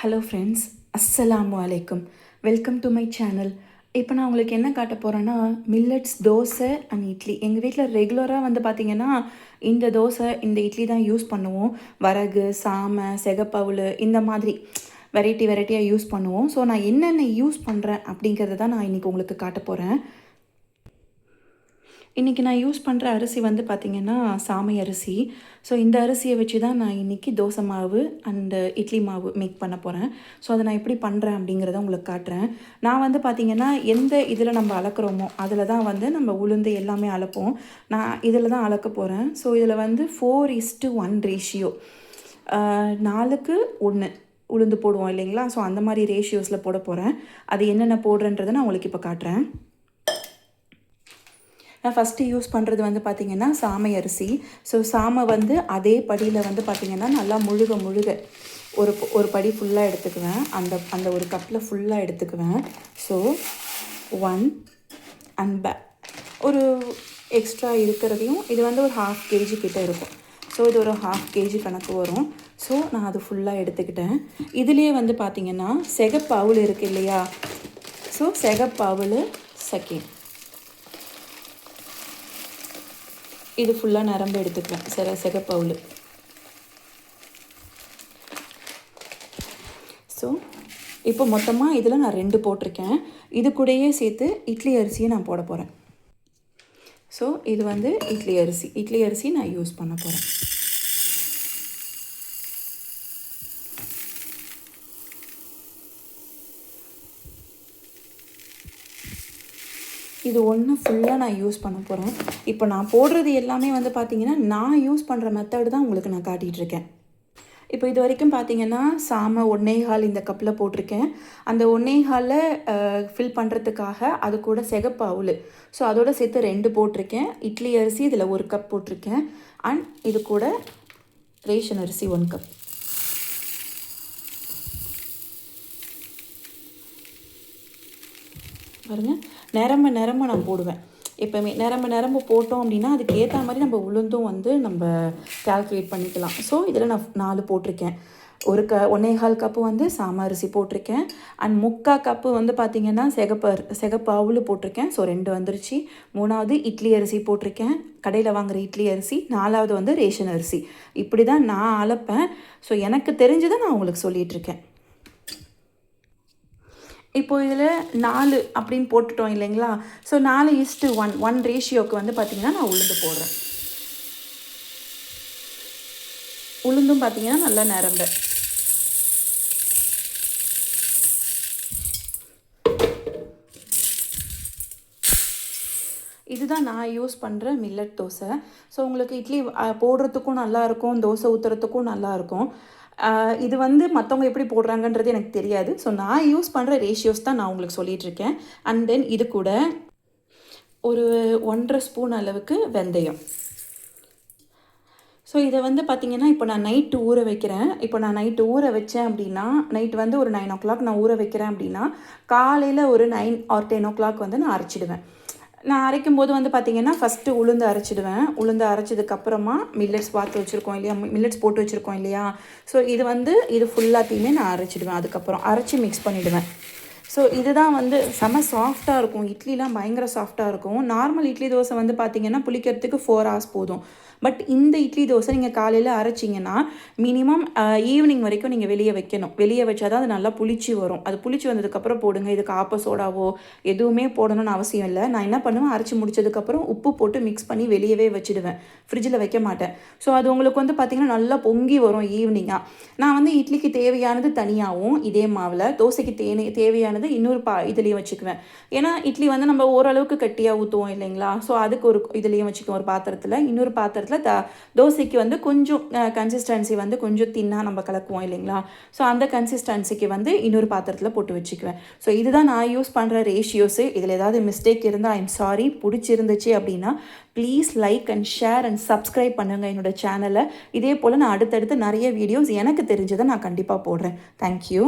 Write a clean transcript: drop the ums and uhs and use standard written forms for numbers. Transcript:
Hello friends, அஸ்ஸலாமு அலைக்கும். Welcome to my channel. இப்போ நான் உங்களுக்கு என்ன காட்ட போகிறேன்னா, மில்லட்ஸ் தோசை அண்ட் இட்லி. எங்கள் வீட்டில் ரெகுலராக வந்து பார்த்திங்கன்னா இந்த தோசை இந்த இட்லி தான் யூஸ் பண்ணுவோம். வரகு, சாமை, செகப்பவுளு இந்த மாதிரி வெரைட்டியாக யூஸ் பண்ணுவோம். ஸோ நான் என்னென்ன யூஸ் பண்ணுறேன் அப்படிங்கிறத தான் நான் இன்றைக்கி உங்களுக்கு காட்ட போகிறேன். இன்றைக்கி நான் யூஸ் பண்ணுற அரிசி வந்து பார்த்திங்கன்னா சாமை அரிசி. ஸோ இந்த அரிசியை வச்சு தான் நான் இன்றைக்கி தோசை மாவு அண்டு இட்லி மாவு மேக் பண்ண போகிறேன். ஸோ அதை நான் எப்படி பண்ணுறேன் அப்படிங்கிறத உங்களுக்கு காட்டுறேன். நான் வந்து பார்த்திங்கன்னா எந்த இதில் நம்ம அளக்குறோமோ அதில் தான் வந்து நம்ம உளுந்து எல்லாமே அளப்போம். நான் இதில் தான் அளக்க போகிறேன். ஸோ இதில் வந்து 4:1 ரேஷியோ, 4க்கு 1 உளுந்து போடுவோம் இல்லைங்களா? ஸோ அந்த மாதிரி ரேஷியோஸில் போட போகிறேன். அது என்னென்ன போடுறேன்றதை நான் உங்களுக்கு இப்போ காட்டுறேன். நான் ஃபஸ்ட்டு யூஸ் பண்ணுறது வந்து பார்த்திங்கன்னா சாமை அரிசி. ஸோ சாமை வந்து அதே படியில் வந்து பார்த்திங்கன்னா நல்லா முழுக ஒரு படி ஃபுல்லாக எடுத்துக்குவேன். அந்த ஒரு கப்பில் ஃபுல்லாக எடுத்துக்குவேன். ஸோ 1 அண்ட் ஒரு எக்ஸ்ட்ரா இருக்கிறதையும் இது வந்து ஒரு 1/2 kg கிட்ட இருக்கும். ஸோ இது ஒரு 1/2 kg கணக்கு வரும். ஸோ நான் அது ஃபுல்லாக எடுத்துக்கிட்டேன். இதுலேயே வந்து பார்த்திங்கன்னா செகப்பவுள் இருக்குது இல்லையா? ஸோ செகப்பவுள் செகண்ட் இது ஃபுல்லாக நிரம்ப எடுத்துக்குவேன். செகப்பவுள். ஸோ இப்போ மொத்தமாக இதில் நான் 2 போட்டிருக்கேன். இது கூடயே சேர்த்து இட்லி அரிசியை நான் போட போகிறேன். ஸோ இது வந்து இட்லி அரிசி நான் யூஸ் பண்ண போகிறேன். இது ஒன்று ஃபுல்லாக நான் யூஸ் பண்ண போகிறேன். இப்போ நான் போடுறது எல்லாமே வந்து பார்த்திங்கன்னா நான் யூஸ் பண்ணுற மெத்தடு தான் உங்களுக்கு நான் காட்டிகிட்ருக்கேன். இப்போ இது வரைக்கும் பார்த்திங்கன்னா சாமை 1.25 இந்த கப்பில் போட்டிருக்கேன். அந்த 1.25 ஃபில் பண்ணுறதுக்காக அது கூட செகப்பவுள், ஸோ அதோட சேர்த்து 2 போட்டிருக்கேன். இட்லி அரிசி இதில் 1 கப் போட்டிருக்கேன். அண்ட் இது கூட ரேஷன் அரிசி 1 கப். பாருங்கள், நிரம்ப நான் போடுவேன். எப்போவுமே நிரம்ப போட்டோம் அப்படின்னா அதுக்கு ஏற்ற மாதிரி நம்ம உளுந்தும் வந்து நம்ம கால்குலேட் பண்ணிக்கலாம். ஸோ இதில் நான் 4 போட்டிருக்கேன். 1.25 கப்பு வந்து சாமை அரிசி போட்டிருக்கேன். அண்ட் 3/4 கப்பு வந்து பார்த்திங்கன்னா செகப்பவுள் போட்டிருக்கேன். ஸோ 2 வந்துருச்சு. 3வது இட்லி அரிசி போட்டிருக்கேன், கடையில் வாங்குகிற இட்லி அரிசி. 4வது வந்து ரேஷன் அரிசி. இப்படி தான் நான் அளப்பேன். ஸோ எனக்கு தெரிஞ்சதை நான் உங்களுக்கு சொல்லிகிட்ருக்கேன். இப்போது இதில் 4 அப்படின்னு போட்டுட்டோம் இல்லைங்களா? ஸோ 4:1 ரேஷியோவுக்கு வந்து பார்த்திங்கன்னா நான் உளுந்து போடுறேன். உளுந்தும் பார்த்திங்கன்னா நல்லா நிரம்ப. இதுதான் நான் யூஸ் பண்ணுற மில்லட் தோசை. ஸோ உங்களுக்கு இட்லி போடுறதுக்கும் நல்லாயிருக்கும், தோசை ஊற்றுறதுக்கும் நல்லாயிருக்கும். இது வந்து மற்றவங்க எப்படி போடுறாங்கன்றது எனக்கு தெரியாது. ஸோ நான் யூஸ் பண்ணுற ரேஷியோஸ் தான் நான் உங்களுக்கு சொல்லிகிட்ருக்கேன். அண்ட் தென் இது கூட ஒரு 1.5 ஸ்பூன் அளவுக்கு வெந்தயம். ஸோ இதை வந்து பார்த்திங்கன்னா இப்போ நான் நைட்டு ஊற வைக்கிறேன். இப்போ நான் நைட்டு ஊற வச்சேன் அப்படின்னா, நைட்டு வந்து ஒரு 9 o'clock நான் ஊற வைக்கிறேன் அப்படின்னா, காலையில் ஒரு 9 or 10 o'clock வந்து நான் அரைச்சிடுவேன். நான் அரைக்கும் போது வந்து பார்த்திங்கன்னா ஃபஸ்ட்டு உளுந்து அரைச்சிடுவேன். உளுந்து அரைச்சதுக்கப்புறமா மில்லட்ஸ் மில்லட்ஸ் போட்டு வச்சுருக்கோம் இல்லையா? ஸோ இது ஃபுல்லாத்தையுமே நான் அரைச்சிடுவேன். அதுக்கப்புறம் அரைச்சி மிக்ஸ் பண்ணிவிடுவேன். ஸோ இதுதான் வந்து செம சாஃப்டாக இருக்கும். இட்லிலாம் பயங்கர சாஃப்டாக இருக்கும். நார்மல் இட்லி தோசை வந்து பார்த்திங்கன்னா புளிக்கிறதுக்கு 4 hours போதும். பட் இந்த இட்லி தோசை நீங்கள் காலையில் அரைச்சிங்கன்னா மினிமம் ஈவினிங் வரைக்கும் நீங்கள் வெளியே வைக்கணும். வெளியே வச்சா தான் அது நல்லா புளிச்சு வரும். அது புளிச்சு வந்ததுக்கப்புறம் போடுங்க. இதுக்கு சோடாவோ எதுவுமே போடணும்னு அவசியம் இல்லை. நான் என்ன பண்ணுவேன், அரைச்சி முடிச்சதுக்கப்புறம் உப்பு போட்டு மிக்ஸ் பண்ணி வெளியவே வச்சுடுவேன். ஃப்ரிட்ஜில் வைக்க மாட்டேன். ஸோ அது உங்களுக்கு வந்து பார்த்திங்கன்னா நல்லா பொங்கி வரும் ஈவினிங்காக. நான் வந்து இட்லிக்கு தேவையானது தனியாகவும், இதே மாவில் தோசைக்கு தேவையானது இன்னொரு இதுலேயும் வச்சுக்குவேன். ஏன்னா இட்லி வந்து நம்ம ஓரளவுக்கு கட்டியாக ஊற்றுவோம் இல்லைங்களா? ஸோ அதுக்கு ஒரு இதுலேயும் வச்சுக்குவோம். ஒரு பாத்திரத்தில், இன்னொரு பாத்திரத்தில் தோசைக்கு வந்து கொஞ்சம் கன்சிஸ்டன்சி வந்து கொஞ்சம் தின்னாக நம்ம கலக்குவோம் இல்லைங்களா? ஸோ அந்த கன்சிஸ்டன்சிக்கு வந்து இன்னொரு பாத்திரத்தில் போட்டு வச்சுக்குவேன். ஸோ இதுதான் நான் யூஸ் பண்ணுற ரேஷியோஸு. இதில் ஏதாவது மிஸ்டேக் இருந்தால் ஐம் சாரி. பிடிச்சிருந்துச்சு அப்படின்னா please like and share and subscribe பண்ணுங்கள் என்னோடய சேனலை. இதே போல் நான் அடுத்தடுத்து நிறைய வீடியோஸ் எனக்கு தெரிஞ்சதை நான் கண்டிப்பாக போடுறேன். தேங்க்யூ.